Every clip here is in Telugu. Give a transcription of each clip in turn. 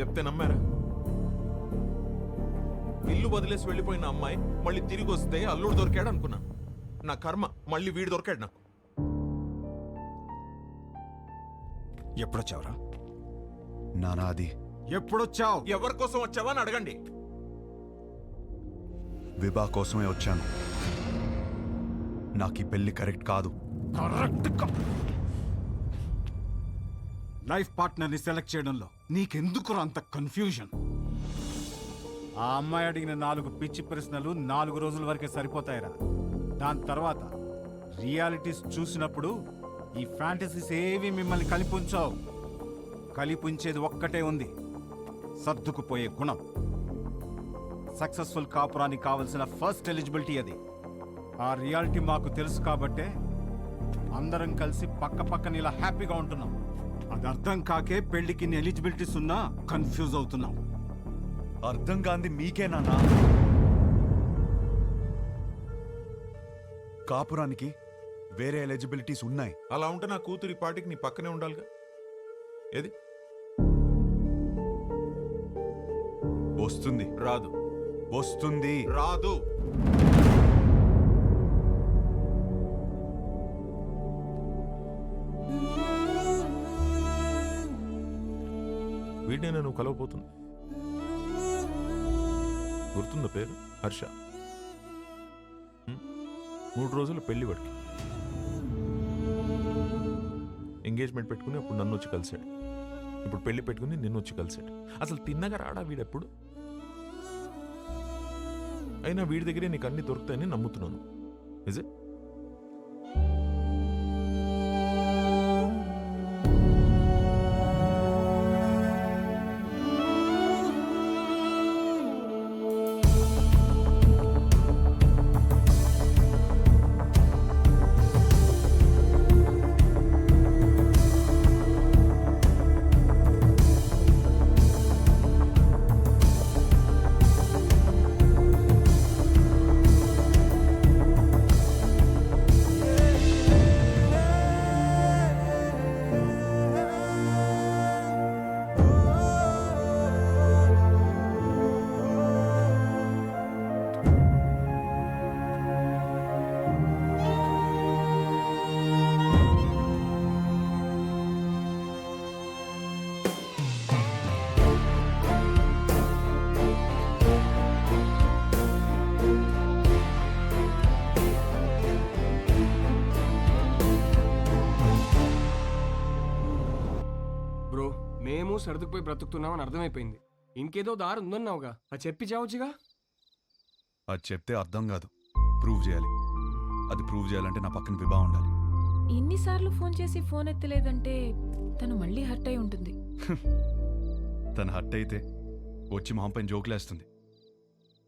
చెప్తే నమ్మారా? ఇల్లు వదిలేసి వెళ్ళిపోయిన అమ్మాయి మళ్ళీ తిరిగి వస్తే అల్లుడు దొరికాడు అనుకున్నా. నా కర్మ, మళ్ళీ వీడు దొరికాడు నాకు. ఎప్పుడొచ్చావురా? నానాది ఎప్పుడొచ్చావు? ఎవరి కోసం వచ్చావా అని అడగండి. విభా కోసమే వచ్చాను. నాకు ఈ పెళ్లి కరెక్ట్ కాదు. లైఫ్ పార్ట్నర్ని సెలెక్ట్ చేయడంలో నీకెందుకురా అంత కన్ఫ్యూజన్? ఆ అమ్మాయి అడిగిన 4 పిచ్చి ప్రశ్నలు 4 రోజుల వరకే సరిపోతాయిరా. దాని తర్వాత రియాలిటీస్ చూసినప్పుడు ఈ ఫ్యాంటసీస్ ఏవి మిమ్మల్ని కలిపుంచావు. కలిపుంచేది ఒక్కటే ఉంది, సర్దుకుపోయే గుణం. సక్సెస్ఫుల్ కాపురానికి కావలసిన ఫస్ట్ ఎలిజిబిలిటీ అది. ఆ రియాలిటీ మాకు తెలుసు కాబట్టే అందరం కలిసి పక్క పక్కన ఇలా హ్యాపీగా ఉంటున్నాం. అది అర్థం కాకే పెళ్లికి ఎలిజిబిలిటీస్ ఉన్నా కన్ఫ్యూజ్ అవుతున్నాం. అర్థం కాంది మీకే నాన్నా. కాపురానికి వేరే ఎలిజిబిలిటీస్ ఉన్నాయి. అలా ఉంటే నా కూతురి పాటికి నీ పక్కనే ఉండాలిగా. ఏది వస్తుంది. రాదు. వస్తుంది. రాదు. వీడినే నువ్వు కలవపోతుంది. గుర్తుందా పేరు? హర్ష. 3 రోజులు పెళ్లి వాడికి. ఎంగేజ్మెంట్ పెట్టుకుని అప్పుడు నన్ను వచ్చి కలిశాడు. ఇప్పుడు పెళ్లి పెట్టుకుని నిన్ను వచ్చి కలిశాడు. అసలు తిన్నగా రాడా వీడెప్పుడు? అయినా వీడి దగ్గరే నీకు అన్ని దొరుకుతాయని నమ్ముతున్నాను. Is it? బ్రో, మేము సర్దుకుపోయి బ్రతుకుతున్నామని అర్థమైపోయింది. ఇంకేదో దారి ఉందన్నావుగా, అది చెప్పి చావచ్చుగా. అది చెప్తే అర్థం కాదు, ప్రూవ్ చేయాలి. అది ప్రూవ్ చేయాలంటే నా పక్కన విభా ఉండాలి. ఇన్నిసార్లు ఫోన్ చేసి ఫోన్ ఎత్తలేదంటే తను మళ్ళీ హర్ట్ అయి ఉంటుంది. తను హర్ట్ అయితే వచ్చి మొహం పైన జోకులేస్తుంది.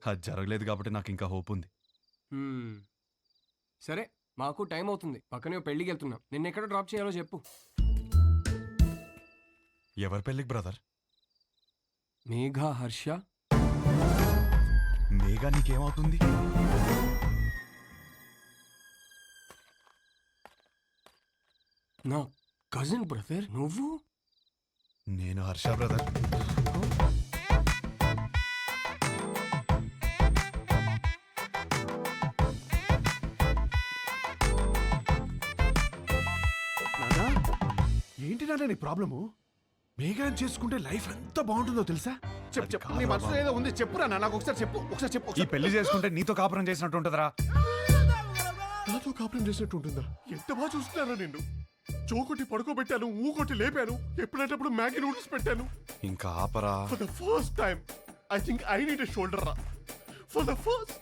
అది జరగలేదు కాబట్టి నాకు ఇంకా హోప్ ఉంది. సరే, మాకు టైం అవుతుంది. పక్కనే పెళ్ళికి వెళ్తున్నాం. నిన్నెక్కడ డ్రాప్ చేయాలో చెప్పు. ఎవరి పెళ్ళికి బ్రదర్? మేఘా, హర్ష. మేఘా నీకేమవుతుంది? నా కజిన్ బ్రదర్ నువ్వు. నేను హర్ష బ్రదర్. ఏంటి నాన్న నీ ప్రాబ్లము? మేఘాన్ని చేసుకుంటే లైఫ్ ఎంత బాగుంటుందో తెలుసా? చెప్పు నీ మనసులో ఏదో ఉంది, చెప్పురా నాకు ఒకసారి చెప్పు. ఈ పెళ్లి చేసుకుంటే నీతో కాపురం చేసినట్టు ఉంటుందిరా. నాతో కాపురం చేసినట్టు ఉంటుందా? ఎంత బాగా చూస్తున్నారా నిన్ను. చోకొట్టి పడుకోబెట్టాను, ఊకొట్టి లేపాను, ఎప్పుడేటప్పుడు మ్యాగీ నూడిల్స్ పెట్టాను. ఇంకా ఆపరా. For the first time I think I need a shoulder రా. For the first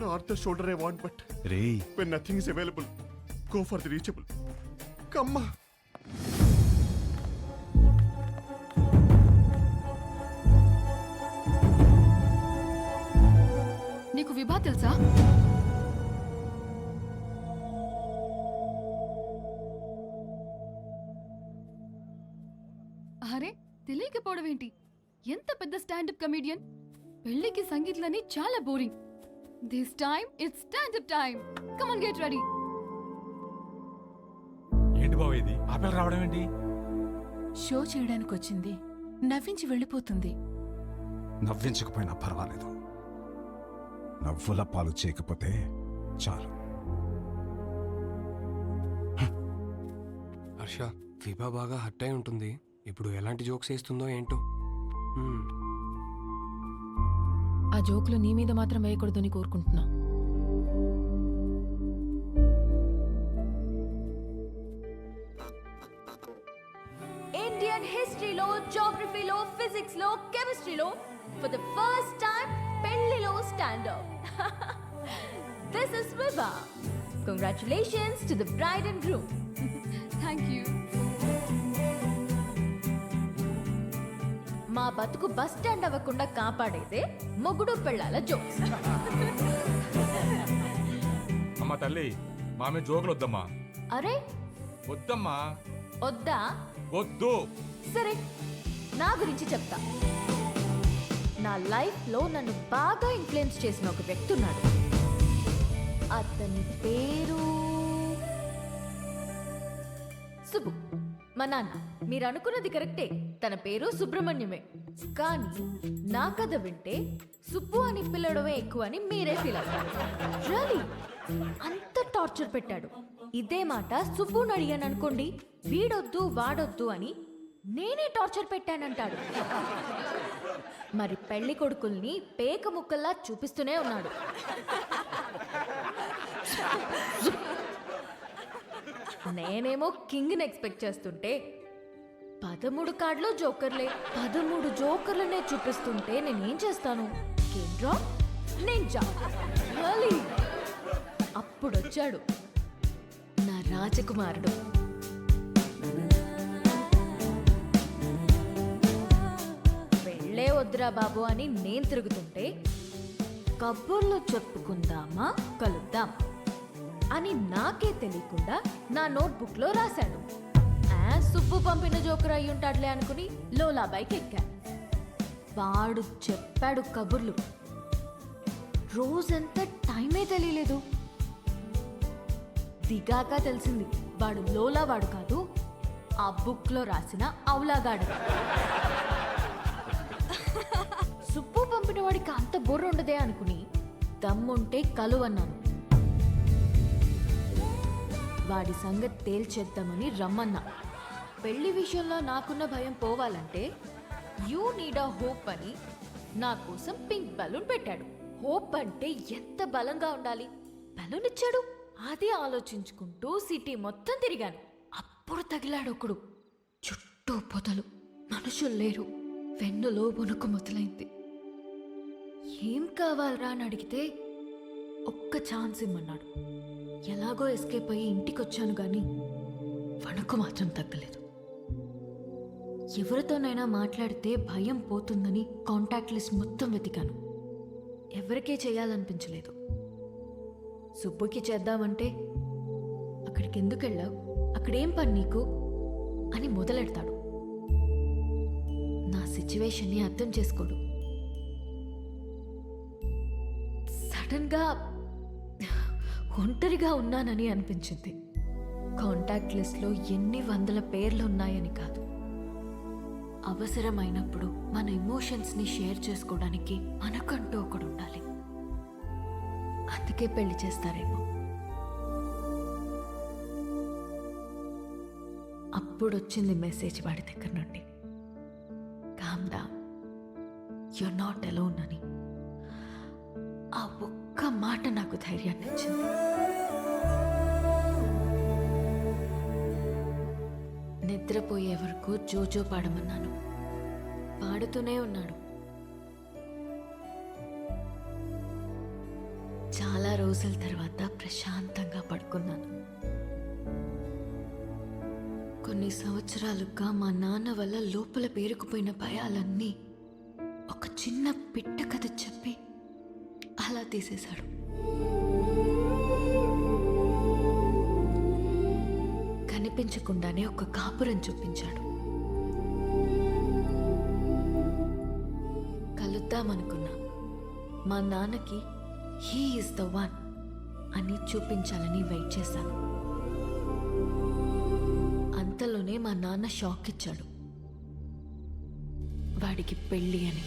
not the shoulder I want, but రేయ్, when nothing is available, go for the reachable. Come on. నీకు విభా తెలుసా? అరే, తెలియకపోవడం ఏంటి? ఎంత పెద్ద స్టాండప్ కమెడియన్. పెళ్లికి సంగీత్లని చాలా boring. This time it's standup time. Come on, get ready. ఏంటి బావ ఇది? ఆపేలు రావడం ఏంటి? షో చేయడానికి వచ్చింది, నవ్వించి వెళ్ళిపోతుంది. నవ్వించకపోయినా పర్వాలేదు, నవ్వుల పాలు చేయకపోతే చాలు. హర్ష, విభా బాగా హర్ట్ అయి ఉంటుంది. ఇప్పుడు ఎలాంటి జోక్స్ వేస్తుందో ఏంటో. ఆ జోకులు నీ మీద మాత్రం వేయకూడదని కోరుకుంటున్నా. ఇండియన్ హిస్టరీలో, జాగ్రఫీలో, ఫిజిక్స్లో, కెమిస్ట్రీలో ఫర్ ద ఫస్ట్ టైం పెళ్లిలో stand up. This is Vibha. Congratulations to the bride and groom. Thank you. మా బతుకు బస్ స్టాండ్ అవ్వకుండా కాపాడేదే మొగుడు పెళ్ళాల జోక్స్. అమ్మా తల్లి, మామే జోకులు వద్దమ్మా. అరే వద్దమ్మా, వద్దా? వద్దు. సరే, నా గురించి చెప్తా. నా లైఫ్లో నన్ను బాగా ఇన్ఫ్లుయెన్స్ చేసిన ఒక వ్యక్తి ఉన్నాడు. అతని పేరు సుబ్బు. మా నాన్న. మీరు అనుకున్నది కరెక్టే, తన పేరు సుబ్రహ్మణ్యమే. కానీ నా కథ వింటే సుబ్బు అని పిల్లడమే ఎక్కువ అని మీరే ఫీల్ అవుతారు. రియలీ అంత టార్చర్ పెట్టాడు. ఇదే మాట సుబ్బుని అడిగాను అనుకోండి, వీడొద్దు వాడొద్దు అని నేనే టార్చర్ పెట్టానంటాడు. మరి పెళ్లి కొడుకుల్ని పేక ముక్కల్లా చూపిస్తూనే ఉన్నాడు. నేనేమో కింగ్ని ఎక్స్పెక్ట్ చేస్తుంటే 13 కార్డులో జోకర్లే. 13 జోకర్లనే చూపిస్తుంటే నేనేం చేస్తాను? కేంద్రా నేను అప్పుడొచ్చాడు నా రాజకుమారుడు. వెళ్ళే వద్దురా బాబు అని నేను తిరుగుతుంటే, కబుర్లు చెప్పుకుందామా, కలుద్దాం అని నాకే తెలియకుండా నా నోట్బుక్లో రాశాడు. సుబ్బు పంపిన జోకర్ అయి ఉంటాడులే అనుకుని లోలా బైక్ ఎక్కా. వాడు చెప్పాడు కబుర్లు. రోజంతా టైమే తెలియలేదు. దిగాక తెలిసింది వాడు లోలా వాడు కాదు, ఆ బుక్లో రాసిన అవులాగాడు. సుబ్బు పంపిన వాడికి అంత బుర్ర ఉండదే అనుకుని దమ్ముంటే కలువన్నాను. వాడి సంగతి తేల్చేద్దామని రమ్మన్నా. పెళ్లి విషయంలో నాకున్న భయం పోవాలంటే యూ నీడ్ అ హోప్ అని నా కోసం పింక్ బలూన్ పెట్టాడు. హోప్ అంటే ఎంత బలంగా ఉండాలి. బలూన్ ఇచ్చాడు. అది ఆలోచించుకుంటూ సిటీ మొత్తం తిరిగాను. అప్పుడు తగిలాడు ఒకడు. చుట్టూ పొదలు, మనుషులు లేరు. వెన్నులో వణుకు మొదలైంది. ఏం కావాలరా అని అడిగితే ఒక్క ఛాన్స్ ఇమ్మన్నాడు. ఎలాగో ఎస్కేప్ అయ్యి ఇంటికొచ్చాను గాని వణుకు మాత్రం తగ్గలేదు. ఎవరితోనైనా మాట్లాడితే భయం పోతుందని కాంటాక్ట్ లిస్ట్ మొత్తం వెతికాను. ఎవరికే చేయాలనిపించలేదు. సుబ్బుకి చేద్దామంటే అక్కడికి ఎందుకు వెళ్ళావు, అక్కడేం పని నీకు అని మొదలెడతాడు. నా సిచ్యువేషన్ని అర్థం చేసుకోడు. సడన్గా ఒంటరిగా ఉన్నానని అనిపించింది. కాంటాక్ట్ లిస్ట్లో ఎన్ని వందల పేర్లు ఉన్నాయని కాదు, అవసరమైనప్పుడు మన ఎమోషన్స్ని షేర్ చేసుకోవడానికి మనకంటూ ఒకడు ఉండాలి. అందుకే పెళ్లి చేస్తారేమో. అప్పుడొచ్చింది మెసేజ్ వాడి దగ్గర నుండి, calm down, you're not alone అని. ఆ ఒక్క మాట నాకు ధైర్యాన్ని ఇచ్చింది. నిద్రపోయే వరకు జోజో పాడమన్నాను. పాడుతూనే ఉన్నాడు. చాలా రోజుల తర్వాత ప్రశాంతంగా పడుకున్నాను. కొన్ని సంవత్సరాలుగా మా నాన్న వల్ల లోపల పేరుకుపోయిన భయాలన్నీ ఒక చిన్న పిట్ట కథ చెప్పి అలా తీసేశాడు. కనిపించకుండానే ఒక కాపురం చూపించాడు. కలుద్దామనుకున్నా. మా నాన్నకి హీ ఈజ్ ద వన్ అని చూపించాలని వెయిట్ చేశాను. అంతలోనే మా నాన్న షాక్ ఇచ్చాడు. వాడికి పెళ్ళి అని.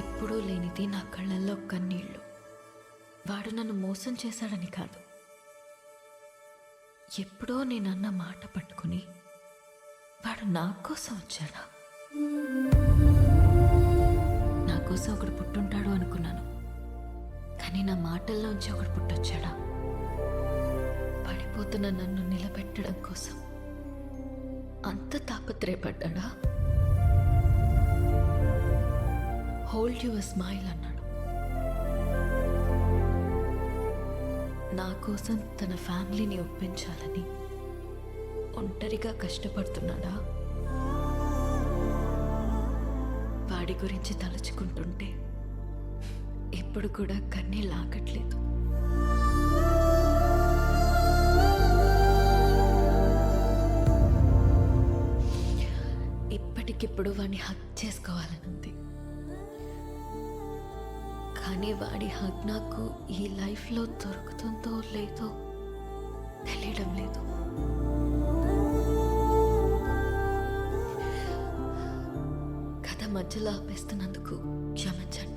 ఎప్పుడూ లేనిది నా కళ్ళల్లో కన్నీళ్ళు. వాడు నన్ను మోసం చేశాడని కాదు, ఎప్పుడో నేనన్న మాట పట్టుకుని వాడు నా కోసం వచ్చాడా? నా కోసం ఒకడు పుట్టుంటాడు అనుకున్నాను, కానీ నా మాటల్లోంచి ఒకడు పుట్టొచ్చాడా? పడిపోతున్న నన్ను నిలబెట్టడం కోసం అంత తాపత్రయపడ్డా? హోల్డ్ యువర్ స్మైల్ అన్నాడు. నా కోసం తన ఫ్యామిలీని ఒప్పించాలని ఒంటరిగా కష్టపడుతున్నాడా? వాడి గురించి తలుచుకుంటుంటే ఇప్పుడు కూడా కన్నీళ్ళు ఆగట్లేదు. ఇప్పటికిప్పుడు వాడిని హక్ చేసుకోవాలనుంది, కానీ వాడి హక్ నాకు ఈ లైఫ్లో దొరుకుతుందో లేదో తెలియడం లేదు. కథ మధ్యలో ఆపేస్తున్నందుకు క్షమించండి.